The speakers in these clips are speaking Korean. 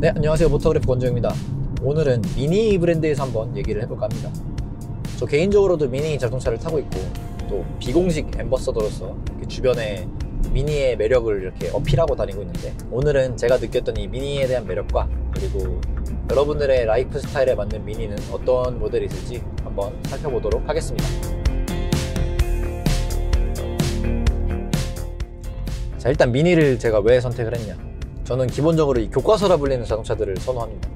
네, 안녕하세요. 모터그래프 권정입니다. 오늘은 미니 브랜드에서 한번 얘기를 해볼까 합니다. 저 개인적으로도 미니 자동차를 타고 있고 또 비공식 앰버서더로서 주변에 미니의 매력을 이렇게 어필하고 다니고 있는데, 오늘은 제가 느꼈던 이 미니에 대한 매력과 그리고 여러분들의 라이프 스타일에 맞는 미니는 어떤 모델이 있을지 한번 살펴보도록 하겠습니다. 자, 일단 미니를 제가 왜 선택을 했냐. 저는 기본적으로 이 교과서라 불리는 자동차들을 선호합니다.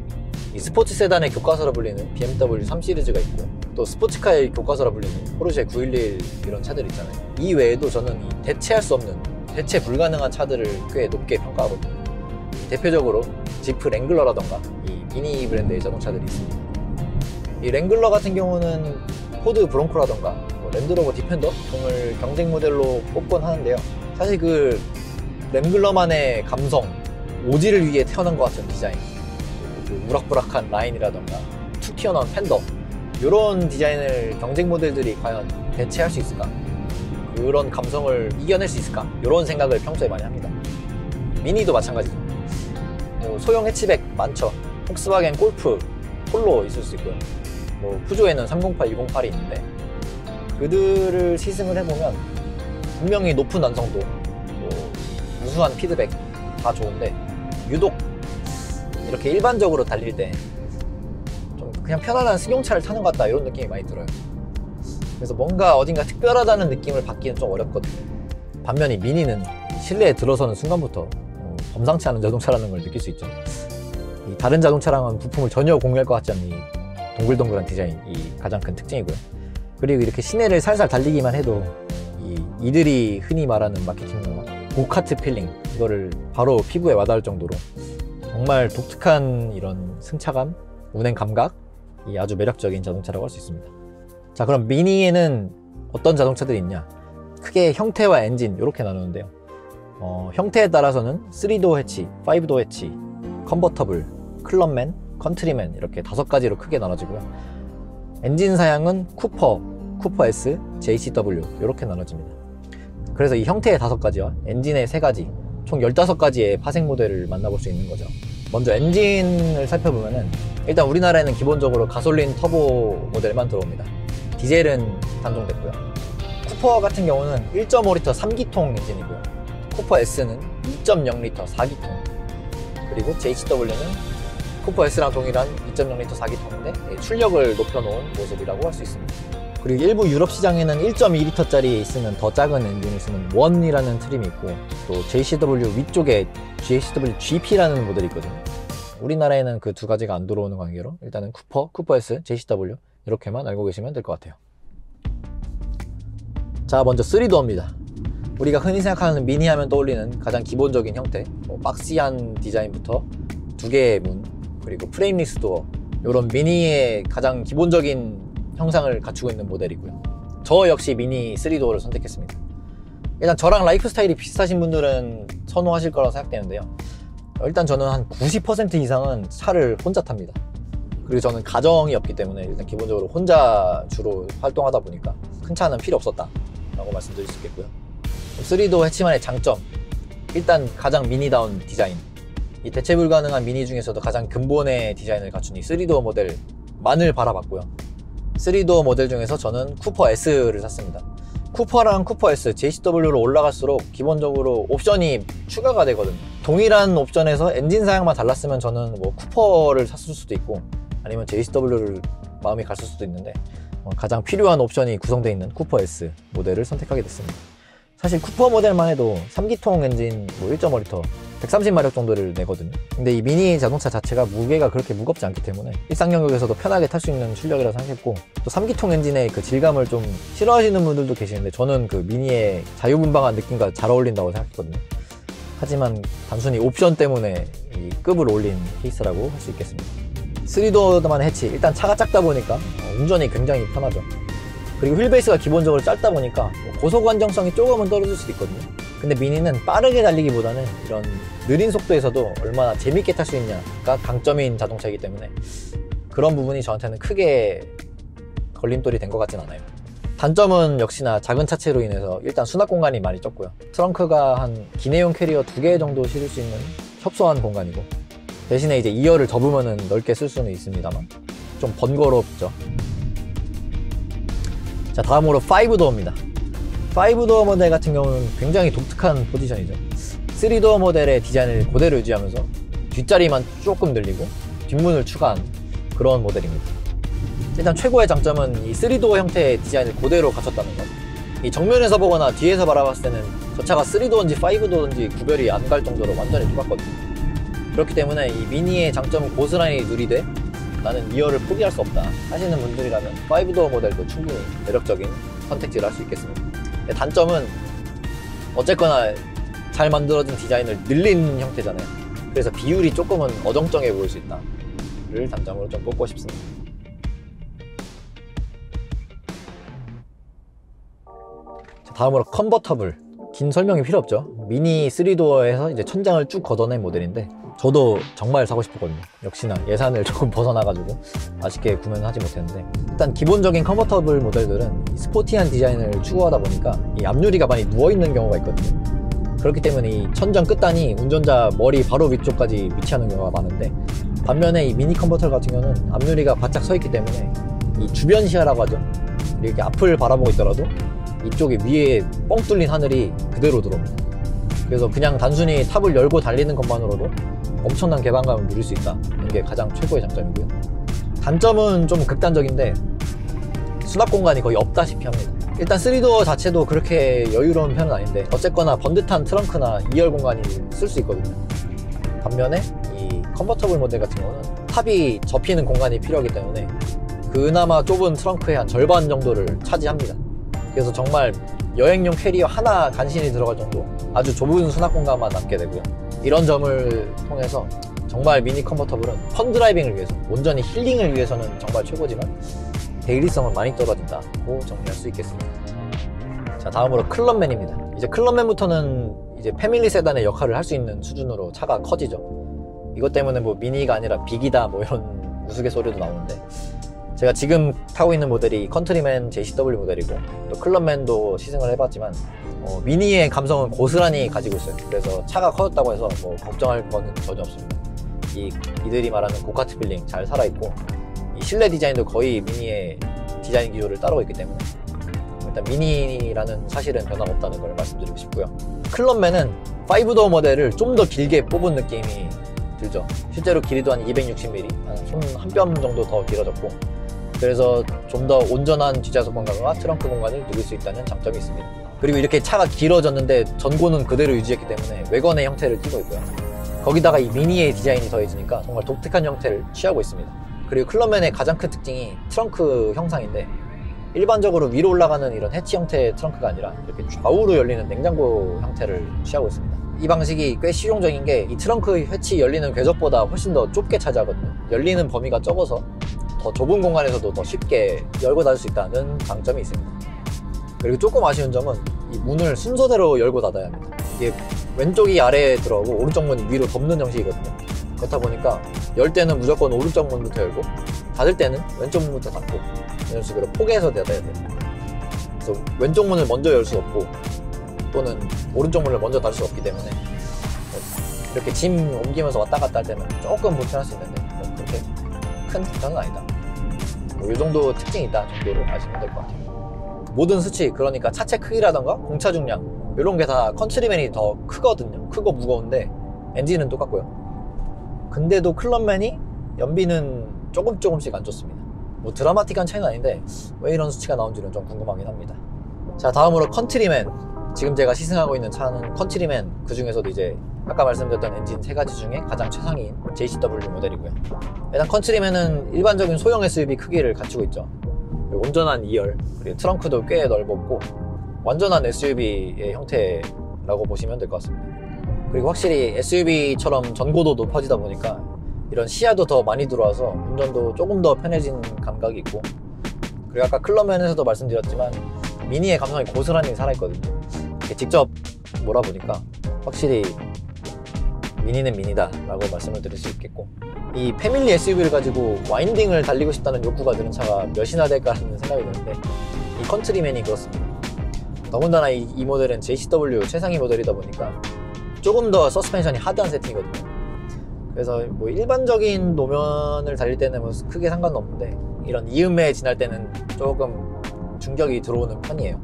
이 스포츠 세단의 교과서라 불리는 BMW 3 시리즈가 있고, 또 스포츠카의 교과서라 불리는 포르쉐 911 이런 차들 있잖아요. 이 외에도 저는 이 대체할 수 없는, 대체 불가능한 차들을 꽤 높게 평가하거든요. 대표적으로 지프 랭글러라던가 이 미니 브랜드의 자동차들이 있습니다. 이 랭글러 같은 경우는 포드 브론코라던가 랜드로버 디펜더 등을 경쟁 모델로 뽑곤 하는데요. 사실 그 랭글러만의 감성, 오지를 위해 태어난 것 같은 디자인, 그 우락부락한 라인이라던가 툭 튀어나온 팬더, 이런 디자인을 경쟁 모델들이 과연 대체할 수 있을까? 그런 감성을 이겨낼 수 있을까? 이런 생각을 평소에 많이 합니다. 미니도 마찬가지죠. 소형 해치백 많죠. 폭스바겐 골프, 폴로 있을 수 있고요. 푸조에는 308, 208이 있는데, 그들을 시승을 해보면 분명히 높은 완성도, 우수한 피드백 다 좋은데, 유독 이렇게 일반적으로 달릴 때 좀 그냥 편안한 승용차를 타는 것 같다, 이런 느낌이 많이 들어요. 그래서 뭔가 어딘가 특별하다는 느낌을 받기는 좀 어렵거든요. 반면 이 미니는 실내에 들어서는 순간부터 범상치 않은 자동차라는 걸 느낄 수 있죠. 이 다른 자동차랑은 부품을 전혀 공유할 것 같지 않은 이 동글동글한 디자인이 가장 큰 특징이고요. 그리고 이렇게 시내를 살살 달리기만 해도 이들이 흔히 말하는 마케팅용어 고카트 필링, 이거를 바로 피부에 와닿을 정도로 정말 독특한 이런 승차감, 운행 감각이 아주 매력적인 자동차라고 할 수 있습니다. 자, 그럼 미니에는 어떤 자동차들이 있냐? 크게 형태와 엔진 이렇게 나누는데요. 형태에 따라서는 3도어 해치, 5도어 해치, 컨버터블, 클럽맨, 컨트리맨, 이렇게 5가지로 크게 나눠지고요. 엔진 사양은 쿠퍼 S, JCW 이렇게 나눠집니다. 그래서 이 형태의 5가지와 엔진의 3가지, 총 15가지의 파생 모델을 만나볼 수 있는 거죠. 먼저 엔진을 살펴보면은, 일단 우리나라에는 기본적으로 가솔린 터보 모델만 들어옵니다. 디젤은 단종됐고요. 쿠퍼 같은 경우는 1.5L 3기통 엔진이고요. 쿠퍼 S는 2.0L 4기통, 그리고 JCW는 쿠퍼 S랑 동일한 2.0L 4기통인데 출력을 높여놓은 모습이라고 할 수 있습니다. 그리고 일부 유럽 시장에는 1.2L짜리에 있으면 더 작은 엔진을 쓰는 원이라는 트림이 있고, 또 JCW 위쪽에 JCW GP라는 모델이 있거든요. 우리나라에는 그 2가지가 안 들어오는 관계로 일단은 쿠퍼 S, JCW 이렇게만 알고 계시면 될 것 같아요. 자, 먼저 3도어입니다. 우리가 흔히 생각하는 미니 하면 떠올리는 가장 기본적인 형태, 박시한 디자인부터 2개의 문, 그리고 프레임리스 도어, 이런 미니의 가장 기본적인 형상을 갖추고 있는 모델이고요. 저 역시 미니 3도어를 선택했습니다. 일단 저랑 라이프 스타일이 비슷하신 분들은 선호하실 거라고 생각되는데요. 일단 저는 한 90% 이상은 차를 혼자 탑니다. 그리고 저는 가정이 없기 때문에 일단 기본적으로 혼자 주로 활동하다 보니까 큰 차는 필요 없었다 라고 말씀드릴 수 있겠고요. 3도어 해치만의 장점, 일단 가장 미니다운 디자인, 이 대체 불가능한 미니 중에서도 가장 근본의 디자인을 갖춘 이 3도어 모델만을 바라봤고요. 3도어 모델 중에서 저는 쿠퍼 S를 샀습니다. 쿠퍼랑 쿠퍼 S, JCW로 올라갈수록 기본적으로 옵션이 추가가 되거든요. 동일한 옵션에서 엔진 사양만 달랐으면 저는 쿠퍼를 샀을 수도 있고, 아니면 JCW를 마음이 갔을 수도 있는데, 가장 필요한 옵션이 구성되어 있는 쿠퍼 S 모델을 선택하게 됐습니다. 사실 쿠퍼 모델만 해도 3기통 엔진 1.5L 130마력 정도를 내거든요. 근데 이 미니 자동차 자체가 무게가 그렇게 무겁지 않기 때문에 일상 영역에서도 편하게 탈 수 있는 출력이라고 생각했고, 또 3기통 엔진의 그 질감을 좀 싫어하시는 분들도 계시는데, 저는 그 미니의 자유분방한 느낌과 잘 어울린다고 생각했거든요. 하지만 단순히 옵션 때문에 이 급을 올린 케이스라고 할 수 있겠습니다. 3도어만 해치, 일단 차가 작다 보니까 운전이 굉장히 편하죠. 그리고 휠베이스가 기본적으로 짧다 보니까 고속 안정성이 조금은 떨어질 수도 있거든요. 근데 미니는 빠르게 달리기보다는 이런 느린 속도에서도 얼마나 재밌게 탈 수 있냐가 강점인 자동차이기 때문에 그런 부분이 저한테는 크게 걸림돌이 된 것 같진 않아요. 단점은 역시나 작은 차체로 인해서 일단 수납 공간이 많이 적고요. 트렁크가 한 기내용 캐리어 2개 정도 실을 수 있는 협소한 공간이고, 대신에 이제 2열을 접으면은 넓게 쓸 수는 있습니다만 좀 번거롭죠. 자, 다음으로 5도어입니다. 5도어 모델 같은 경우는 굉장히 독특한 포지션이죠. 3도어 모델의 디자인을 그대로 유지하면서 뒷자리만 조금 늘리고 뒷문을 추가한 그런 모델입니다. 일단 최고의 장점은 이 3도어 형태의 디자인을 그대로 갖췄다는 것. 이 정면에서 보거나 뒤에서 바라봤을 때는 저 차가 3도어인지 5도어인지 구별이 안 갈 정도로 완전히 똑같거든요. 그렇기 때문에 이 미니의 장점은 고스란히 누리되 나는 2열을 포기할 수 없다 하시는 분들이라면 5도어 모델도 충분히 매력적인 선택지를 할 수 있겠습니다. 단점은 어쨌거나 잘 만들어진 디자인을 늘린 형태잖아요. 그래서 비율이 조금은 어정쩡해 보일 수 있다를 단점으로 좀 꼽고 싶습니다. 자, 다음으로 컨버터블. 긴 설명이 필요 없죠. 미니 3도어에서 이제 천장을 쭉 걷어낸 모델인데 저도 정말 사고 싶었거든요. 역시나 예산을 조금 벗어나가지고 아쉽게 구매는 하지 못했는데, 일단 기본적인 컨버터블 모델들은 스포티한 디자인을 추구하다 보니까 이 앞유리가 많이 누워있는 경우가 있거든요. 그렇기 때문에 이 천장 끝단이 운전자 머리 바로 위쪽까지 위치하는 경우가 많은데, 반면에 이 미니 컨버터 같은 경우는 앞유리가 바짝 서 있기 때문에 이 주변 시야라고 하죠. 이렇게 앞을 바라보고 있더라도 이쪽에 위에 뻥 뚫린 하늘이 그대로 들어옵니다. 그래서 그냥 단순히 탑을 열고 달리는 것만으로도 엄청난 개방감을 누릴 수 있다는 게 가장 최고의 장점이고요. 단점은 좀 극단적인데 수납 공간이 거의 없다시피 합니다. 일단 3도어 자체도 그렇게 여유로운 편은 아닌데 어쨌거나 번듯한 트렁크나 2열 공간이 쓸 수 있거든요. 반면에 이 컨버터블 모델 같은 경우는 탑이 접히는 공간이 필요하기 때문에 그나마 좁은 트렁크의 한 절반 정도를 차지합니다. 그래서 정말 여행용 캐리어 하나 간신히 들어갈 정도 아주 좁은 수납 공간만 남게 되고요. 이런 점을 통해서 정말 미니 컨버터블은 펀 드라이빙을 위해서, 온전히 힐링을 위해서는 정말 최고지만 데일리성은 많이 떨어진다고 정리할 수 있겠습니다. 자, 다음으로 클럽맨입니다. 이제 클럽맨부터는 이제 패밀리 세단의 역할을 할 수 있는 수준으로 차가 커지죠. 이것 때문에 뭐 미니가 아니라 빅이다 뭐 이런 우스갯소리도 나오는데, 제가 지금 타고 있는 모델이 컨트리맨 JCW 모델이고 또 클럽맨도 시승을 해봤지만 미니의 감성은 고스란히 가지고 있어요. 그래서 차가 커졌다고 해서 뭐 걱정할 거는 전혀 없습니다. 이들이 말하는 고카트 필링 잘 살아있고, 이 실내 디자인도 거의 미니의 디자인 기조를 따르고 있기 때문에 일단 미니라는 사실은 변함없다는 걸 말씀드리고 싶고요. 클럽맨은 5도어 모델을 좀 더 길게 뽑은 느낌이 들죠. 실제로 길이도 한 260mm, 손 한 뼘 정도 더 길어졌고, 그래서 좀 더 온전한 뒷좌석 공간과 트렁크 공간을 누릴 수 있다는 장점이 있습니다. 그리고 이렇게 차가 길어졌는데 전고는 그대로 유지했기 때문에 외관의 형태를 띠고 있고요. 거기다가 이 미니의 디자인이 더해지니까 정말 독특한 형태를 취하고 있습니다. 그리고 클럽맨의 가장 큰 특징이 트렁크 형상인데, 일반적으로 위로 올라가는 이런 해치 형태의 트렁크가 아니라 이렇게 좌우로 열리는 냉장고 형태를 취하고 있습니다. 이 방식이 꽤 실용적인 게 이 트렁크 해치 열리는 궤적보다 훨씬 더 좁게 차지하거든요. 열리는 범위가 적어서 더 좁은 공간에서도 더 쉽게 열고 닫을 수 있다는 장점이 있습니다. 그리고 조금 아쉬운 점은 이 문을 순서대로 열고 닫아야 합니다. 이게 왼쪽이 아래에 들어오고 오른쪽 문이 위로 덮는 형식이거든요. 그렇다 보니까 열 때는 무조건 오른쪽 문부터 열고 닫을 때는 왼쪽 문부터 닫고 이런 식으로 포개해서 닫아야 돼요. 그래서 왼쪽 문을 먼저 열 수 없고 또는 오른쪽 문을 먼저 닫을 수 없기 때문에 이렇게 짐 옮기면서 왔다 갔다 할 때는 조금 불편할 수 있는데 그렇게 큰 불편은 아니다. 이 정도 특징이 있다 정도로 아시면 될 것 같아요. 모든 수치, 그러니까 차체 크기라던가 공차 중량 이런 게 다 컨트리맨이 더 크거든요. 크고 무거운데 엔진은 똑같고요. 근데도 클럽맨이 연비는 조금씩 안 좋습니다. 뭐 드라마틱한 차이는 아닌데 왜 이런 수치가 나온지는 좀 궁금하긴 합니다. 자, 다음으로 컨트리맨. 지금 제가 시승하고 있는 차는 컨트리맨, 그 중에서도 이제 아까 말씀드렸던 엔진 3가지 중에 가장 최상위인 JCW 모델이고요. 일단 컨트리맨은 일반적인 소형 SUV 크기를 갖추고 있죠. 온전한 2열, 그리고 트렁크도 꽤 넓었고 완전한 SUV의 형태라고 보시면 될 것 같습니다. 그리고 확실히 SUV처럼 전고도 높아지다 보니까 이런 시야도 더 많이 들어와서 운전도 조금 더 편해진 감각이 있고, 그리고 아까 클럽맨에서도 말씀드렸지만 미니의 감성이 고스란히 살아있거든요. 직접 몰아보니까 확실히 미니는 미니다 라고 말씀을 드릴 수 있겠고, 이 패밀리 SUV를 가지고 와인딩을 달리고 싶다는 욕구가 드는 차가 몇이나 될까 하는 생각이 드는데 이 컨트리맨이 그렇습니다. 더군다나 이 모델은 JCW 최상위 모델이다 보니까 조금 더 서스펜션이 하드한 세팅이거든요. 그래서 뭐 일반적인 노면을 달릴 때는 뭐 크게 상관없는데 이런 이음매에 지날 때는 조금 충격이 들어오는 편이에요.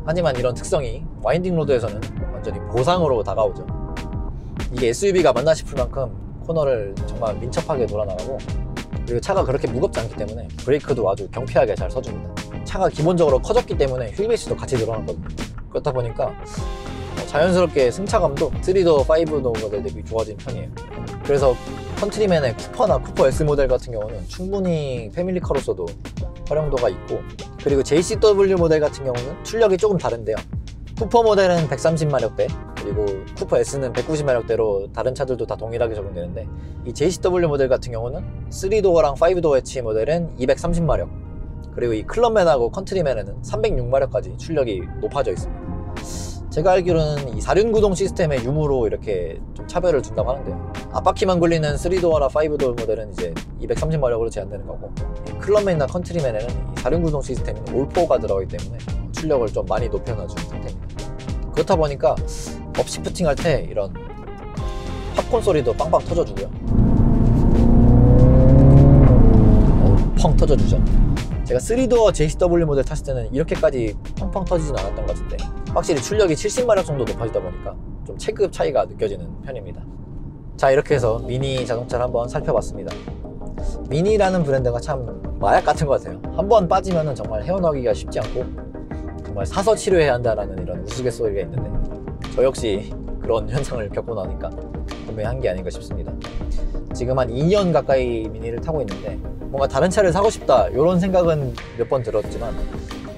하지만 이런 특성이 와인딩 로드에서는 완전히 보상으로 다가오죠. 이게 SUV가 맞나 싶을 만큼 코너를 정말 민첩하게 돌아나가고, 그리고 차가 그렇게 무겁지 않기 때문에 브레이크도 아주 경쾌하게 잘 서줍니다. 차가 기본적으로 커졌기 때문에 휠베이스도 같이 늘어났거든요. 그렇다 보니까 자연스럽게 승차감도 3도어, 5도어 모델 대비 좋아진 편이에요. 그래서 컨트리맨의 쿠퍼나 쿠퍼 S 모델 같은 경우는 충분히 패밀리카로서도 활용도가 있고, 그리고 JCW 모델 같은 경우는 출력이 조금 다른데요. 쿠퍼 모델은 130마력대, 그리고 쿠퍼 S는 190마력대로 다른 차들도 다 동일하게 적용되는데, 이 JCW 모델 같은 경우는 3도어랑 5도어 해치 모델은 230마력, 그리고 이 클럽맨하고 컨트리맨에는 306마력까지 출력이 높아져 있습니다. 제가 알기로는 이 4륜 구동 시스템의 유무로 이렇게 좀 차별을 둔다고 하는데요. 앞바퀴만 굴리는 3도어나 5도어 모델은 이제 230마력으로 제한되는 거고, 클럽맨이나 컨트리맨에는 이 4륜 구동 시스템인 올포가 들어가기 때문에 출력을 좀 많이 높여놔준 상태입니다. 그렇다 보니까 업시프팅 할 때 이런 팝콘 소리도 빵빵 터져주고요. 펑 터져주죠. 제가 3도어 JCW 모델 탔을 때는 이렇게까지 펑펑 터지진 않았던 것 같은데, 확실히 출력이 70마력 정도 높아지다 보니까 좀 체급 차이가 느껴지는 편입니다. 자, 이렇게 해서 미니 자동차를 한번 살펴봤습니다. 미니라는 브랜드가 참 마약 같은 것 같아요. 한번 빠지면 정말 헤어나오기가 쉽지 않고 정말 사서 치료해야 한다는 이런 우스갯소리가 있는데, 저 역시 그런 현상을 겪고 나니까 구매한 게 아닌가 싶습니다. 지금 한 2년 가까이 미니를 타고 있는데 뭔가 다른 차를 사고 싶다 이런 생각은 몇 번 들었지만,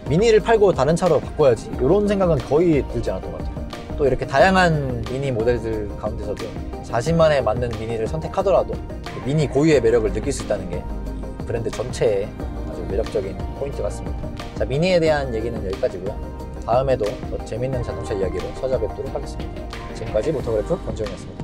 미니를 팔고 다른 차로 바꿔야지 이런 생각은 거의 들지 않았던 것 같아요. 또 이렇게 다양한 미니 모델들 가운데서도 자신만에 맞는 미니를 선택하더라도 미니 고유의 매력을 느낄 수 있다는 게 이 브랜드 전체의 아주 매력적인 포인트 같습니다. 자, 미니에 대한 얘기는 여기까지고요. 다음에도 더 재밌는 자동차 이야기로 찾아뵙도록 하겠습니다. 지금까지 모터그래프 권지훈이었습니다.